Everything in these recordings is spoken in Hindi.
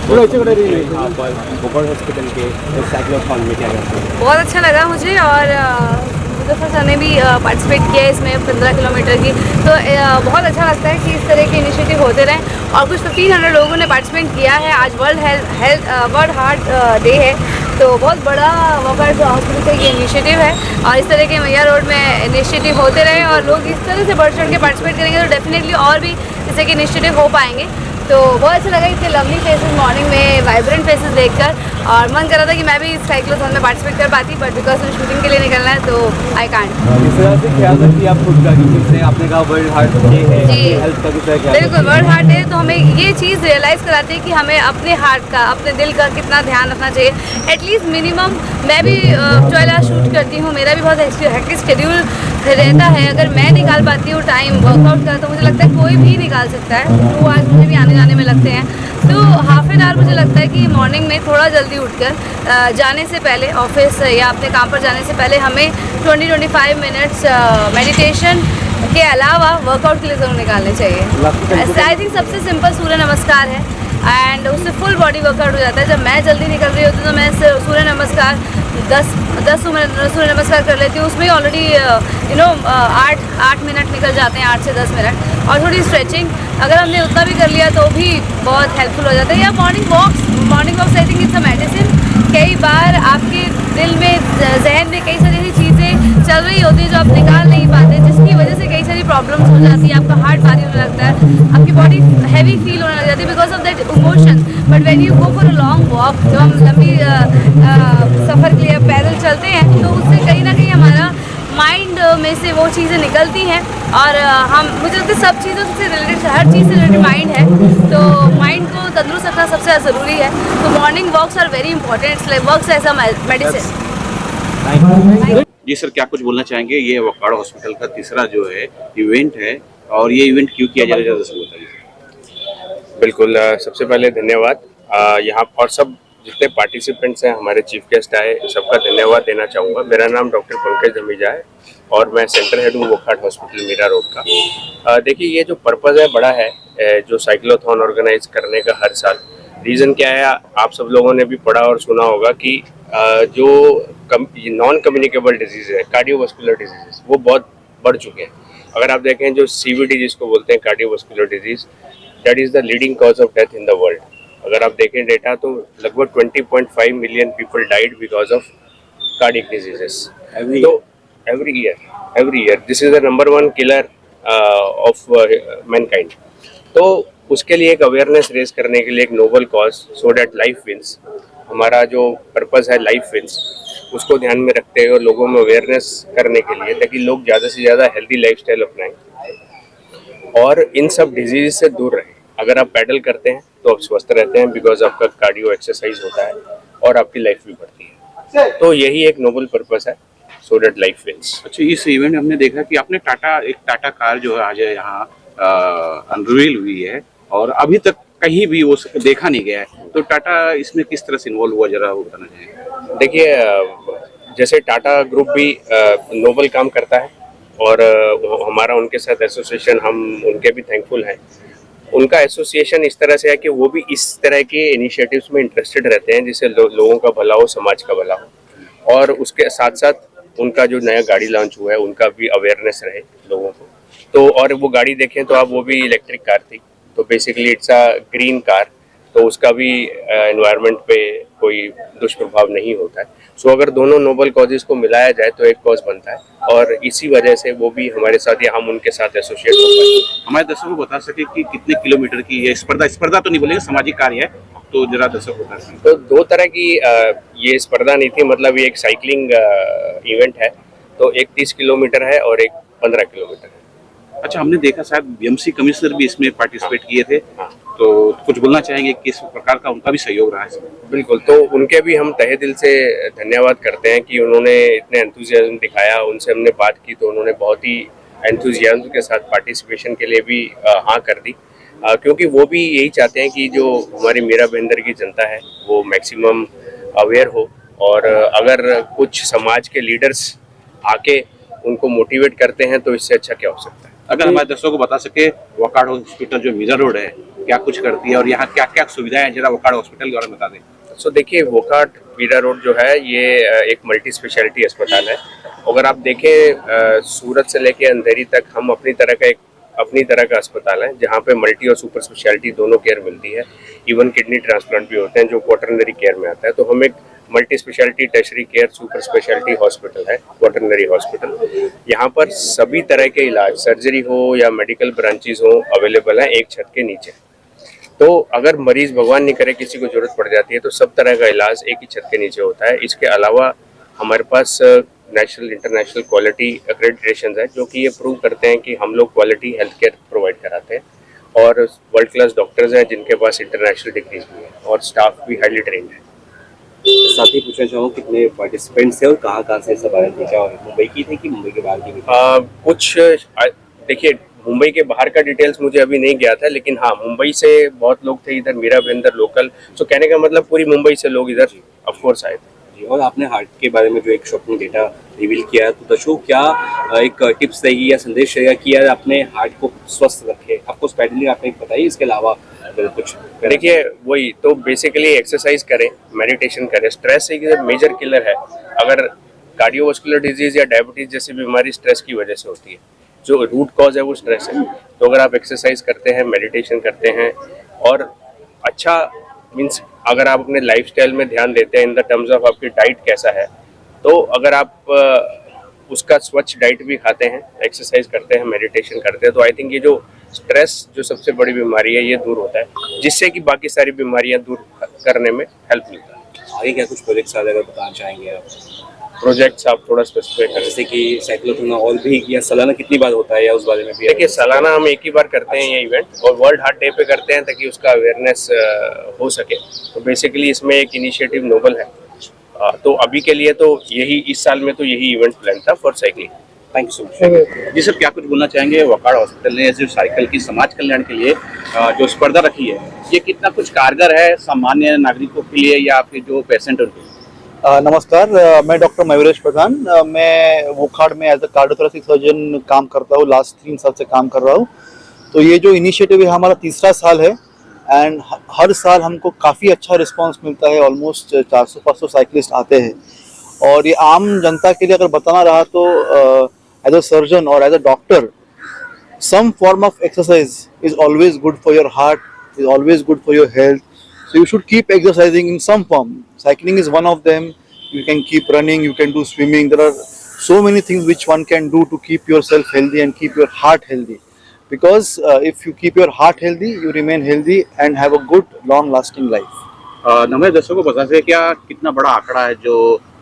वोकार्ड हॉस्पिटल के साइक्लोथॉन में क्या कहते हैं? बहुत अच्छा लगा मुझे और मुजफ्फर सर ने भी पार्टिसिपेट किया है इसमें 15 किलोमीटर की, तो बहुत अच्छा लगता है कि इस तरह के इनिशिएटिव होते रहें। और कुछ 1500 लोगों ने पार्टिसिपेट किया है। आज वर्ल्ड हार्ट डे है, तो बहुत बड़ा वोकार्ड हॉस्पिटल का ये इनिशिएटिव है और इस तरह के मैया रोड में इनिशिएटिव होते रहे और लोग इस तरह से बढ़ चढ़ के पार्टिसिपेट करेंगे तो डेफिनेटली और भी इस तरह के इनिशिएटिव हो पाएंगे। तो बहुत अच्छा लगा इतने लवली फेसेस मॉर्निंग में, वाइब्रेंट फेसेस देखकर, और मन कर रहा था कि मैं भी इस साइक्लोथॉन में पार्टिसिपेट कर पाती, बट बिकॉज मुझे शूटिंग के लिए निकलना है तो आई कांट। किस तरह से ख्याल रखिए आप खुद का, क्योंकि आपने कहा वर्ल्ड हार्ट डे है, जी हेल्थ का किस तरह ख्याल? बिल्कुल, वर्ल्ड हार्ट डे तो हमें ये चीज़ रियलाइज़ कराती है कि हमें अपने हार्ट का, अपने दिल का कितना ध्यान रखना चाहिए। एटलीस्ट मिनिमम मैं भी 12 आवर शूट करती हूँ, मेरा भी बहुत हेक्टिक शेड्यूल रहता है। अगर मैं निकाल पाती हूँ टाइम वर्कआउट का तो मुझे लगता है कोई भी निकाल सकता है। 2 आवर्स मुझे भी आने जाने में लगते हैं, तो हाफ एन आवर मुझे लगता है कि मॉर्निंग में थोड़ा जल्दी उठकर जाने से पहले, ऑफिस या अपने काम पर जाने से पहले हमें 20-25 मिनट्स मेडिटेशन के अलावा वर्कआउट के लिए ज़रूर निकालने चाहिए। आई थिंक सबसे सिंपल सूर्य नमस्कार है एंड उससे फुल बॉडी वर्कआउट हो जाता है। जब मैं जल्दी निकल रही होती हूँ तो मैं सूर्य नमस्कार 10 सूर्य नमस्कार कर लेती हूँ, उसमें ऑलरेडी 8 मिनट निकल जाते हैं, 8 से 10 मिनट। और थोड़ी स्ट्रेचिंग अगर हमने उतना भी कर लिया तो भी बहुत हेल्पफुल हो जाता है। या morning walks I think it's a medicine. कई बार आपके दिल में, जहन में कई सारी ऐसी चीज़ें चल रही होती हैं जो आप निकाल नहीं पाते, जिसकी वजह से कई सारी प्रॉब्लम्स हो जाती है। आपका हार्ट भारी होने लगता है, आपकी बॉडी हैवी फील होने लग जाती है because of that emotion. But when you go for a long walk, जब हम लंबी सफ़र के लिए पैदल चलते हैं तो उससे कहीं ना कहीं हमारा माइंड में से वो चीज़ें निकलती हैं और मुझे लगता है सब चीज़ों से रिलेटेड, हर चीज़ से रिलेटेड माइंड है, तो माइंड को तंदुरुस्त रखना सबसे ज़्यादा ज़रूरी है। तो morning walks are very important, it's like works as a medicine. जी सर, क्या कुछ बोलना चाहेंगे? ये वोकार्ड हॉस्पिटल का तीसरा जो है इवेंट है, और ये इवेंट क्यों किया जा रहा है, ज़रा बताइए। बिल्कुल, सबसे पहले धन्यवाद। यहाँ और सब जितने पार्टिसिपेंट्स हैं, हमारे चीफ गेस्ट आए, सबका धन्यवाद देना चाहूँगा। मेरा नाम डॉक्टर पंकज धमीजा है और मैं सेंटर हेड हूँ वोकार्ड हॉस्पिटल मीरा रोड का। देखिए, ये जो पर्पज़ है बड़ा है, जो साइक्लोथॉन ऑर्गेनाइज करने का हर साल। रीज़न क्या है, आप सब लोगों ने भी पढ़ा और सुना होगा कि जो नॉन कम्युनिकेबल डिजीज़ है, कार्डियोवास्कुलर डिजीज़, वो बहुत बढ़ चुके हैं। अगर आप देखें जो CVD जिसको बोलते हैं, cardiovascular disease, that is the leading cause of death in the world. अगर आप देखें डेटा तो लगभग 20.5 million people died because of cardiac diseases. तो every year this is the number 1 killer of mankind. तो उसके लिए एक अवेयरनेस रेज करने के लिए एक noble cause, so that life wins, हमारा जो पर्पस है लाइफ विंस, उसको ध्यान में रखते हुए लोगों में अवेयरनेस करने के लिए, ताकि लोग ज़्यादा से ज़्यादा हेल्दी लाइफस्टाइल अपनाएं और इन सब डिजीज से दूर रहें। अगर आप पैडल करते हैं तो आप स्वस्थ रहते हैं बिकॉज आपका कार्डियो एक्सरसाइज होता है और आपकी लाइफ भी बढ़ती है। तो यही एक नोबल पर्पस है, सो दैट लाइफ विंस। अच्छा, इस इवेंट में हमने देखा कि आपने टाटा कार जो है आज यहाँ अनवील हुई है और अभी तक कहीं भी वो देखा नहीं गया है, तो टाटा इसमें किस तरह से इन्वॉल्व हुआ, जरा वो बताना चाहिए। देखिए, जैसे टाटा ग्रुप भी नोबल काम करता है और हमारा उनके साथ एसोसिएशन, हम उनके भी थैंकफुल हैं। उनका एसोसिएशन इस तरह से है कि वो भी इस तरह के इनिशिएटिव्स में इंटरेस्टेड रहते हैं जिससे लोगों का भला हो, समाज का भला हो। और उसके साथ साथ उनका जो नया गाड़ी लॉन्च हुआ है उनका भी अवेयरनेस रहे लोगों को। तो और वो गाड़ी देखें तो आप, वो भी इलेक्ट्रिक कार थी, तो basically it's a green car, तो उसका भी एनवायरनमेंट पे कोई दुष्प्रभाव नहीं होता है। सो अगर दोनों नोबल कॉजेज को मिलाया जाए तो एक कॉज बनता है और इसी वजह से वो भी हमारे साथ या हम उनके साथ एसोसिएट हो पाए। हमारे दर्शकों को बता सके कि कितने किलोमीटर की ये स्पर्धा तो नहीं बोलेंगे, सामाजिक कार्य है, तो जरा दर्शकों को बता सकें। तो 2 तरह की ये स्पर्धा नहीं थी, मतलब ये एक साइकिलिंग इवेंट है, तो एक 30 किलोमीटर है और एक 15 किलोमीटर है। अच्छा, हमने देखा शायद BMC कमिश्नर भी इसमें पार्टिसिपेट किए थे, तो कुछ बोलना चाहेंगे किस प्रकार का उनका भी सहयोग रहा है इसमें? बिल्कुल, तो उनके भी हम तहे दिल से धन्यवाद करते हैं कि उन्होंने इतने एंथुजियाज्म दिखाया। उनसे हमने बात की तो उन्होंने बहुत ही एंथुजियाज्म के साथ पार्टिसिपेशन के लिए भी हाँ कर दी, क्योंकि वो भी यही चाहते हैं कि जो हमारी मीरा भाईंदर की जनता है वो मैक्सिमम अवेयर हो, और अगर कुछ समाज के लीडर्स आके उनको मोटिवेट करते हैं तो इससे अच्छा क्या हो सकता है। अगर हमारे दर्शकों को बता सके, वोकार्ड हॉस्पिटल जो मीरा रोड है, क्या कुछ करती है और यहाँ क्या क्या सुविधाएं हैं, जरा वोकाड हॉस्पिटल के बारे में बता दें। सो देखिए, वोकाड मीरा रोड जो है ये एक मल्टी स्पेशलिटी अस्पताल है। अगर आप देखें सूरत से लेके अंधेरी तक हम अपनी तरह का अस्पताल है जहाँ पे मल्टी और सुपर स्पेशलिटी दोनों केयर मिलती है। इवन किडनी ट्रांसप्लांट भी होते हैं जो क्वाटरनरी केयर में आता है। तो हम एक multi speciality tertiary care super speciality hospital है, क्वाटरनरी हॉस्पिटल। यहाँ पर सभी तरह के इलाज, सर्जरी हो या मेडिकल ब्रांचेज हो, अवेलेबल हैं एक छत के नीचे। तो अगर मरीज भगवान नहीं करे किसी को जरूरत पड़ जाती है तो सब तरह का इलाज एक ही छत के नीचे होता है। इसके अलावा हमारे पास नेशनल इंटरनेशनल क्वालिटी एक्रेडिटेशन है जो कि ये प्रूव करते हैं कि हम लोग क्वालिटी हेल्थ केयर प्रोवाइड कराते हैं। और वर्ल्ड क्लास डॉक्टर्स हैं जिनके पास इंटरनेशनल डिग्रीज भी है और स्टाफ भी हाईली ट्रेंड है। साथ ही पूछना चाहूँ कितने पार्टिसिपेंट्स थे और कहाँ से सब आए थे, क्या मुंबई की थे कि मुंबई के बाहर की भी थी? देखिए, मुंबई के बाहर का डिटेल्स मुझे अभी नहीं गया था, लेकिन हाँ मुंबई से बहुत लोग थे इधर, मेरा भी अंदर लोकल। सो कहने का मतलब पूरी मुंबई से लोग इधर ऑफकोर्स आए थे। और आपने हार्ट के बारे में जो एक शॉकिंग डेटा रिवील किया है, तो दर्शकों क्या एक टिप्स रहेगी या संदेश रहेगा कि यार अपने हार्ट को स्वस्थ रखें? आपको स्पेशली आपने बताइए, इसके अलावा अगर कुछ? देखिए, वही तो बेसिकली एक्सरसाइज करें, मेडिटेशन करें। स्ट्रेस एक मेजर किलर है। अगर कार्डियोवास्कुलर डिजीज या डायबिटीज जैसी बीमारी स्ट्रेस की वजह से होती है, जो रूट कॉज है वो स्ट्रेस है। तो अगर आप एक्सरसाइज करते हैं, मेडिटेशन करते हैं और अच्छा मीन्स अगर आप अपने लाइफस्टाइल में ध्यान देते हैं इन द टर्म्स ऑफ आपकी डाइट कैसा है, तो अगर आप उसका स्वच्छ डाइट भी खाते हैं, एक्सरसाइज करते हैं, मेडिटेशन करते हैं, तो आई थिंक ये जो स्ट्रेस जो सबसे बड़ी बीमारी है ये दूर होता है, जिससे कि बाकी सारी बीमारियां दूर करने में हेल्प मिलता है। आगे क्या कुछ प्रोजेक्ट्स अगर बताना चाहेंगे आप? प्रोजेक्ट्स आप थोड़ा स्पेसिफाई करें, जैसे कि साइक्लोथोन भी या सालाना कितनी बार होता है या उस बारे में भी? देखिए, सालाना हम एक ही बार करते हैं ये इवेंट, और वर्ल्ड हार्ट डे पे करते हैं ताकि उसका अवेयरनेस हो सके। तो बेसिकली इसमें एक इनिशिएटिव नोबल है। तो अभी के लिए तो यही, इस साल में तो यही इवेंट प्लान था for cycling. Thank you so much. जी सर, क्या कुछ बोलना चाहेंगे? वोकाड हॉस्पिटल ने जो साइकिल की समाज कल्याण के लिए जो स्पर्धा रखी है, ये कितना कुछ कारगर है सामान्य नागरिकों के लिए या फिर जो पेशेंट उनके लिए? नमस्कार, मैं डॉक्टर मयूरेश प्रधान। मैं वोकाड में एज अ कार्डियोथोरेसिक सर्जन काम करता हूँ, लास्ट 3 साल से काम कर रहा हूँ। तो ये जो इनिशिएटिव है हमारा तीसरा साल है एंड हर साल हमको काफ़ी अच्छा रिस्पांस मिलता है। ऑलमोस्ट 400-500 साइकिलिस्ट आते हैं। और ये आम जनता के लिए अगर बताना रहा तो एज अ सर्जन और as a doctor, some form of exercise is always good for your heart, is always good for your health. So you should keep exercising in some form. Cycling is one of them. You can keep running, you can do swimming. There are so many things which one can do to keep yourself healthy and keep your heart healthy. Because if you keep your heart healthy, you remain healthy and have a good long lasting life. हमें दर्शकों को बता दें क्या कितना बड़ा आंकड़ा है जो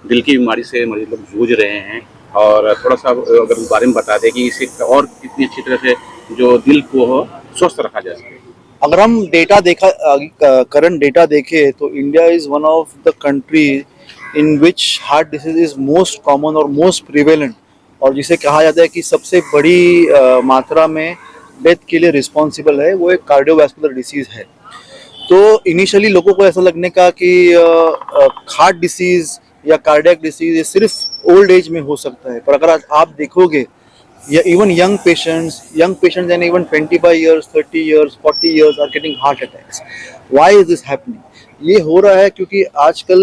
दिल की बीमारी से मरीज लोग जूझ रहे हैं, और थोड़ा सा अगर इस बारे में बता दें कि इसे और कितनी अच्छी तरह से जो दिल को स्वस्थ रखा जा सके। अगर हम डेटा करंट डेटा देखें तो India is one of the country in which heart disease is most common और मोस्ट प्रिवेलेंट, और जिसे कहा जाता है कि सबसे बड़ी मात्रा में डेथ के लिए रिस्पॉन्सिबल है, वो एक कार्डियोवैस्कुलर डिसीज है। तो इनिशियली लोगों को ऐसा लगने का कि हार्ट डिसीज या कार्डियक डिसीज ये सिर्फ ओल्ड एज में हो सकता है, पर अगर आप देखोगे या even young patients and even 25 years, 30 years, 40 years are getting heart attacks. Why is this happening? ये हो रहा है क्योंकि आजकल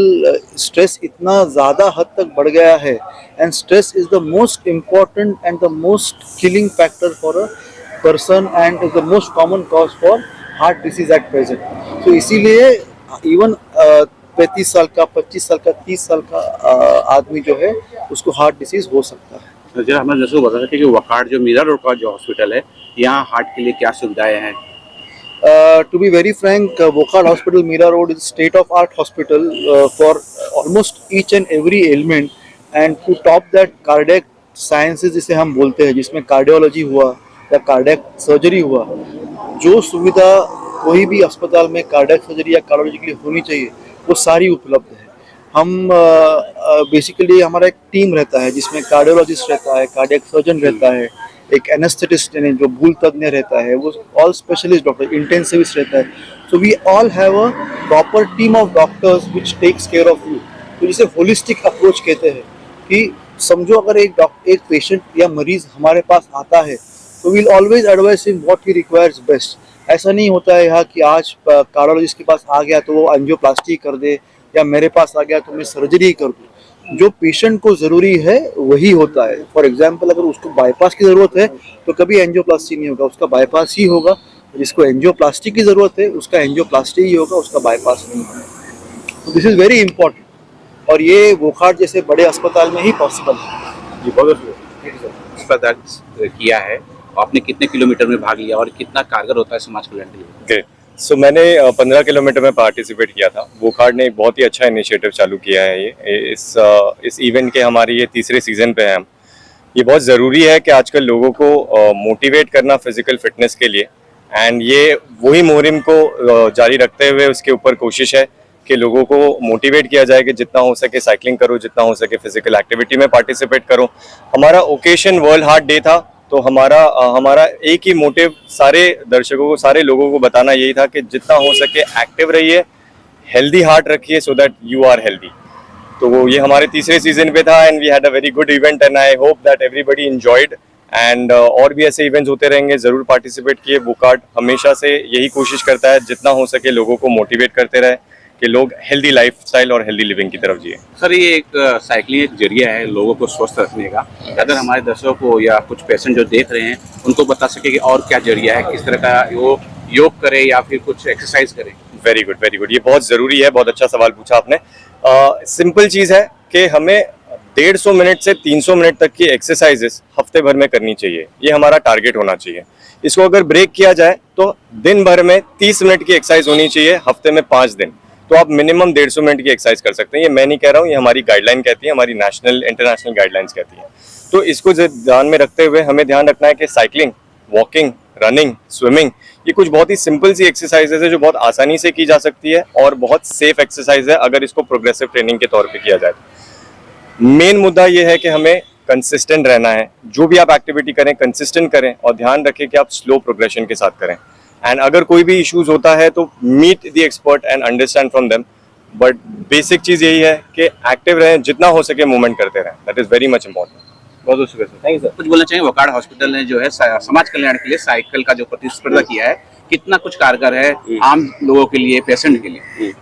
स्ट्रेस इतना ज़्यादा हद तक बढ़ गया है, and stress is the most important and the most killing factor for a person and is the most common cause for heart disease at present. तो इसीलिए इवन 35 साल का, 25 साल का, 30 साल का आदमी जो है उसको हार्ट डिसीज हो सकता है। जरा हमें जैसे बता सकते कि वोकाड जो मीरा रोड का जो हॉस्पिटल है, यहाँ हार्ट के लिए क्या सुविधाएं हैं? To be very frank, Wokad Hospital, Mira Road is state-of-art hospital for almost each and every ailment, and to top that, cardiac sciences जिसे हम बोलते हैं, जिसमें कार्डियोलॉजी हुआ या कार्डियक सर्जरी हुआ, जो सुविधा कोई भी अस्पताल में कार्डियक सर्जरी या कार्डियोलॉजी के लिए होनी चाहिए वो सारी उपलब्ध है। हम बेसिकली हमारा एक टीम रहता है जिसमें कार्डियोलॉजिस्ट रहता है, कार्डियक सर्जन रहता है, एक एनेस्थेटिस्ट यानी जो भूल तज्ञ रहता है, वो ऑल स्पेशलिस्ट डॉक्टर, इंटेंसिविस्ट रहता है। So we all have a proper team of doctors which takes care of you. तो जिसे होलिस्टिक अप्रोच कहते हैं कि समझो अगर एक पेशेंट या मरीज हमारे पास आता है तो we'll always advise him what he requires best. ऐसा नहीं होता है यहाँ कि आज कार्डियोलॉजिस्ट के पास आ गया तो वो एंजियोप्लास्टी कर दे, या मेरे पास आ गया तो मैं सर्जरी कर दूँ। जो पेशेंट को ज़रूरी है वही होता है। फॉर एग्जांपल अगर उसको बाईपास की ज़रूरत है तो कभी एंजियोप्लास्टी नहीं होगा, उसका बाईपास ही होगा। जिसको एंजियोप्लास्टी की ज़रूरत है उसका एंजियोप्लास्टी ही होगा, उसका बाईपास नहीं होगा। तो दिस इज़ वेरी इंपॉर्टेंट, और ये वोखाड जैसे बड़े अस्पताल में ही पॉसिबल है। जी बहुत अस्पताल किया है, आपने कितने किलोमीटर में भाग लिया और कितना कारगर होता है समाज कल्याण के लिए? ग्रेट। सो मैंने 15 किलोमीटर में पार्टिसिपेट किया था। वोखाड ने एक बहुत ही अच्छा इनिशिएटिव चालू किया है। ये इस इवेंट के हमारी ये तीसरे सीजन पे हैं हम। ये बहुत ज़रूरी है कि आजकल लोगों को मोटिवेट करना फिजिकल फिटनेस के लिए, एंड ये वही मुहिम को जारी रखते हुए उसके ऊपर कोशिश है कि लोगों को मोटिवेट किया जाए कि जितना हो सके साइकिलिंग करो, जितना हो सके फिजिकल एक्टिविटी में पार्टिसिपेट करो। हमारा ओकेशन वर्ल्ड हार्ट डे था, तो हमारा एक ही मोटिव सारे दर्शकों को, सारे लोगों को बताना यही था कि जितना हो सके एक्टिव रहिए, हेल्दी हार्ट रखिए, so that you are healthy. तो ये हमारे तीसरे सीजन पे था, and we had a very good event, and I hope that everybody enjoyed. And और भी ऐसे इवेंट्स होते रहेंगे, ज़रूर पार्टिसिपेट किए। वोखाड हमेशा से यही कोशिश करता है जितना हो सके लोगों को मोटिवेट करते रहे कि लोग हेल्दी लाइफस्टाइल और हेल्दी लिविंग की तरफ जिए। सर ये एक साइकिलिंग एक जरिया है लोगों को स्वस्थ रखने का। अगर हमारे दर्शकों को या कुछ पेशेंट जो देख रहे हैं उनको बता सके कि और क्या जरिया है, किस तरह का वो योग करे या फिर कुछ एक्सरसाइज करे? Very good, very good. ये बहुत ज़रूरी है, बहुत अच्छा सवाल पूछा आपने। सिंपल चीज़ है कि हमें 150 मिनट से 300 मिनट तक की एक्सरसाइजेस हफ्ते भर में करनी चाहिए। ये हमारा टारगेट होना चाहिए। इसको अगर ब्रेक किया जाए तो दिन भर में 30 मिनट की एक्सरसाइज होनी चाहिए, हफ्ते में 5 दिन। तो आप मिनिमम 150 मिनट की एक्सरसाइज कर सकते हैं। ये मैं नहीं कह रहा हूँ, ये हमारी गाइडलाइन कहती है, हमारी नेशनल इंटरनेशनल गाइडलाइंस कहती है। तो इसको ध्यान में रखते हुए हमें ध्यान रखना है कि साइकिलिंग, वॉकिंग, रनिंग, स्विमिंग, ये कुछ बहुत ही सिंपल सी एक्सरसाइजेज है जो बहुत आसानी से की जा सकती है और बहुत सेफ एक्सरसाइज है अगर इसको प्रोग्रेसिव ट्रेनिंग के तौर पे किया जाए। मेन मुद्दा ये है कि हमें कंसिस्टेंट रहना है। जो भी आप एक्टिविटी करें कंसिस्टेंट करें और ध्यान रखें कि आप स्लो प्रोग्रेशन के साथ करें। एंड अगर कोई भी इश्यूज होता है तो meet the expert and understand from them. But basic चीज़ यही है कि एक्टिव रहें, जितना हो सके मूवमेंट करते रहें। That is very much important. बहुत बहुत शुक्रिया सर, थैंक यू सर। कुछ बोलना चाहिए? वोखाड हॉस्पिटल ने जो है समाज कल्याण के लिए साइकिल का जो प्रतिस्पर्धा किया है, कितना कुछ कारगर है आम लोगों के लिए, पेशेंट के लिए?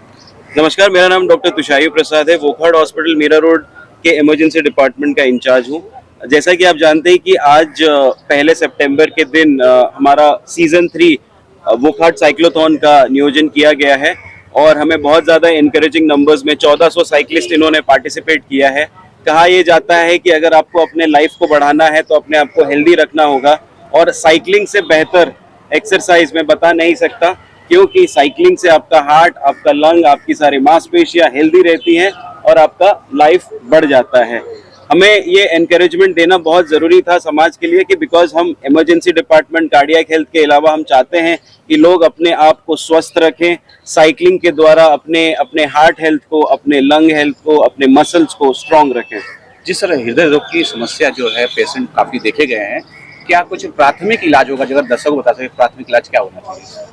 नमस्कार, मेरा नाम डॉक्टर तुषायु प्रसाद है। वोखाड हॉस्पिटल मीरा रोड के इमरजेंसी डिपार्टमेंट का इंचार्ज हूँ। जैसा कि आप जानते हैं कि आज 1 सितंबर के दिन हमारा सीजन 3 वोखाड साइक्लोथॉन का नियोजन किया गया है और हमें बहुत ज़्यादा इनकरेजिंग नंबर्स में 1400 साइकिलिस्ट इन्होंने पार्टिसिपेट किया है। कहा यह जाता है कि अगर आपको अपने लाइफ को बढ़ाना है तो अपने आप को हेल्दी रखना होगा, और साइकिलिंग से बेहतर एक्सरसाइज मैं बता नहीं सकता, क्योंकि साइकिलिंग से आपका हार्ट, आपका लंग, आपकी सारी मांसपेशियां हेल्दी रहती हैं और आपका लाइफ बढ़ जाता है। हमें ये एनकरेजमेंट देना बहुत ज़रूरी था समाज के लिए कि बिकॉज हम इमरजेंसी डिपार्टमेंट कार्डियक हेल्थ के अलावा हम चाहते हैं कि लोग अपने आप को स्वस्थ रखें, साइकिलिंग के द्वारा अपने हार्ट हेल्थ को, अपने लंग हेल्थ को, अपने मसल्स को स्ट्रॉन्ग रखें। जिस तरह हृदय रोग की समस्या जो है पेशेंट काफ़ी देखे गए हैं, क्या कुछ प्राथमिक इलाज होगा? अगर दर्शकों को बता सके प्राथमिक इलाज क्या होना चाहिए?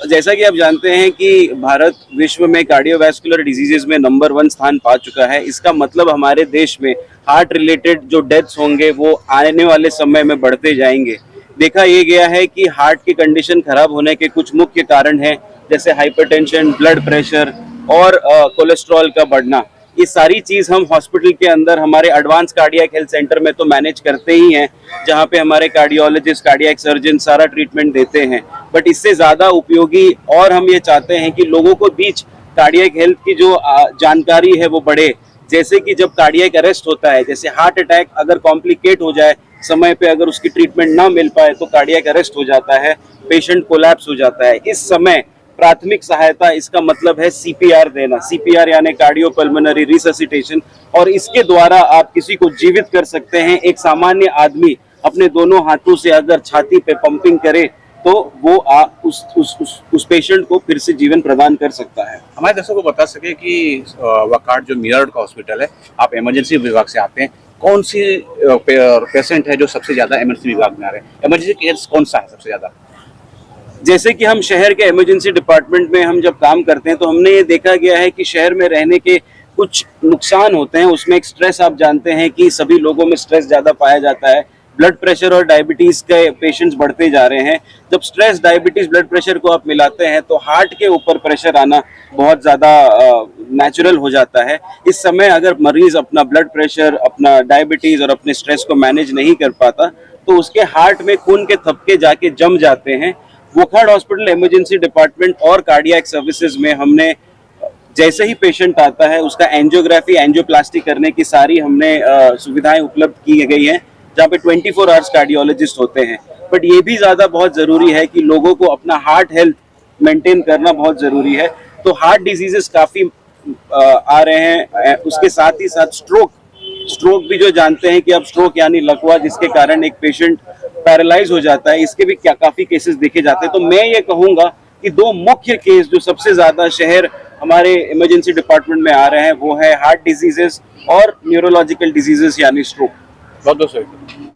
जैसा कि आप जानते हैं कि भारत विश्व में कार्डियोवैस्कुलर डिजीजेज में नंबर 1 स्थान पा चुका है। इसका मतलब हमारे देश में हार्ट रिलेटेड जो डेथ्स होंगे वो आने वाले समय में बढ़ते जाएंगे। देखा यह गया है कि हार्ट की कंडीशन खराब होने के कुछ मुख्य कारण हैं, जैसे हाइपरटेंशन, ब्लड प्रेशर और कोलेस्ट्रॉल का बढ़ना। ये सारी चीज़ हम हॉस्पिटल के अंदर हमारे एडवांस कार्डियक हेल्थ सेंटर में तो मैनेज करते ही हैं, जहाँ पे हमारे कार्डियोलॉजिस्ट, कार्डियक सर्जन सारा ट्रीटमेंट देते हैं। बट इससे ज़्यादा उपयोगी और हम ये चाहते हैं कि लोगों को बीच कार्डियक हेल्थ की जो जानकारी है वो बढ़े। जैसे कि जब कार्डियक अरेस्ट होता है, जैसे हार्ट अटैक अगर कॉम्प्लिकेट हो जाए, समय पे अगर उसकी ट्रीटमेंट ना मिल पाए तो कार्डियक अरेस्ट हो जाता है, पेशेंट कोलैप्स हो जाता है। इस समय प्राथमिक सहायता, इसका मतलब है सीपीआर देना। सीपीआर यानी कार्डियोपल्मोनरी रिससिटेशन, और इसके द्वारा आप किसी को जीवित कर सकते हैं। एक सामान्य आदमी अपने दोनों हाथों से अगर छाती पे पंपिंग करे तो वो उस पेशेंट को फिर से जीवन प्रदान कर सकता है। हमारे दर्शकों को बता सके कि वोखाड जो मीरा रोड का हॉस्पिटल है, आप इमरजेंसी विभाग से आते हैं, कौन सी पेशेंट है जो सबसे ज़्यादा इमरजेंसी विभाग में आ रहे हैं? इमरजेंसी केस कौन सा है सबसे ज़्यादा? जैसे कि हम शहर के इमरजेंसी डिपार्टमेंट में हम जब काम करते हैं तो हमने ये देखा गया है कि शहर में रहने के कुछ नुकसान होते हैं। उसमें एक स्ट्रेस, आप जानते हैं कि सभी लोगों में स्ट्रेस ज़्यादा पाया जाता है, ब्लड प्रेशर और डायबिटीज के पेशेंट्स बढ़ते जा रहे हैं। जब स्ट्रेस, डायबिटीज, ब्लड प्रेशर को आप मिलाते हैं तो हार्ट के ऊपर प्रेशर आना बहुत ज़्यादा नेचुरल हो जाता है। इस समय अगर मरीज अपना ब्लड प्रेशर, अपना डायबिटीज और अपने स्ट्रेस को मैनेज नहीं कर पाता तो उसके हार्ट में खून के थपके जाके जम जाते हैं। वोकहार्ट हॉस्पिटल इमरजेंसी डिपार्टमेंट और कार्डियक सर्विसेज में हमने जैसे ही पेशेंट आता है उसका एंजियोग्राफी, एंजियोप्लास्टी करने की सारी हमने सुविधाएं उपलब्ध की गई हैं, जहाँ पे 24 आवर्स कार्डियोलॉजिस्ट होते हैं। बट ये भी ज़्यादा बहुत ज़रूरी है कि लोगों को अपना हार्ट हेल्थ मेंटेन करना बहुत ज़रूरी है। तो हार्ट डिजीजेस काफ़ी आ रहे हैं, उसके साथ ही साथ स्ट्रोक भी जो जानते हैं कि अब स्ट्रोक यानी लकवा जिसके कारण एक पेशेंट पैरालाइज हो जाता है, इसके भी काफ़ी केसेस देखे जाते हैं। तो मैं ये कहूँगा कि दो मुख्य केस जो सबसे ज़्यादा शहर हमारे इमरजेंसी डिपार्टमेंट में आ रहे हैं वो है हार्ट डिजीजेस और न्यूरोलॉजिकल डिजीजेस यानी स्ट्रोक। बहुत बहुत शुक्रिया।